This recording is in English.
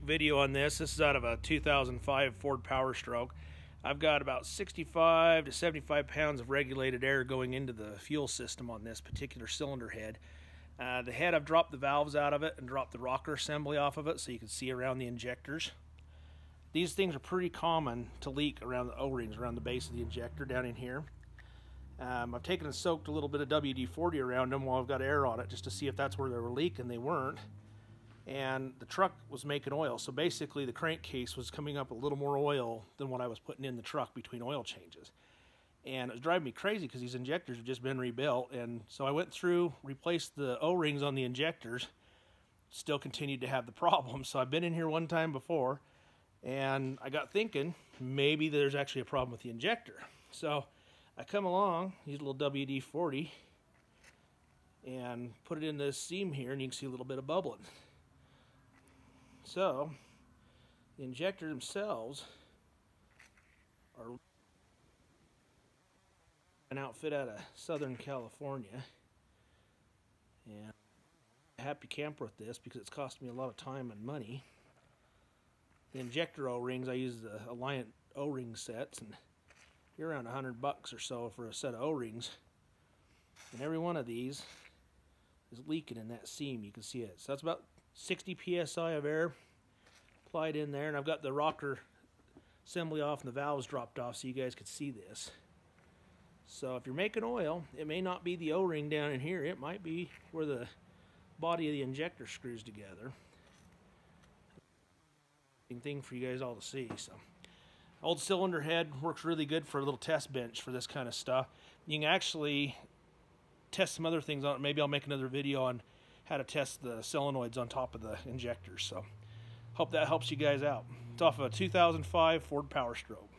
video on this. This is out of a 2005 Ford Powerstroke. I've got about 65 to 75 pounds of regulated air going into the fuel system on this particular cylinder head. The head, I've dropped the valves out of it and dropped the rocker assembly off of it so you can see around the injectors. These things are pretty common to leak around the O-rings, around the base of the injector down in here. I've taken and soaked a little bit of WD-40 around them while I've got air on it just to see if that's where they were leaking. They weren't. And the truck was making oil, so basically the crankcase was coming up a little more oil than what I was putting in the truck between oil changes. And it was driving me crazy because these injectors have just been rebuilt, and so I went through, replaced the O-rings on the injectors, still continued to have the problem. So I've been in here one time before, and I got thinking maybe there's actually a problem with the injector. So I come along, use a little WD-40, and put it in this seam here, and you can see a little bit of bubbling. So the injectors themselves are an outfit out of Southern California, and I'm a happy camper with this because it's cost me a lot of time and money. The injector O-rings, I use the Alliant O-ring sets, and you're around $100 or so for a set of O-rings, and every one of these is leaking in that seam. You can see it. So that's about 60 psi of air applied in there, and I've got the rocker assembly off and the valves dropped off so you guys could see this. So if you're making oil, it may not be the O-ring down in here, it might be where the body of the injector screws together. Thing for you guys all to see. So old cylinder head works really good for a little test bench for this kind of stuff. You can actually test some other things on it. Maybe I'll make another video on how to test the solenoids on top of the injectors. So hope that helps you guys out. It's off of a 2005 Ford Powerstroke.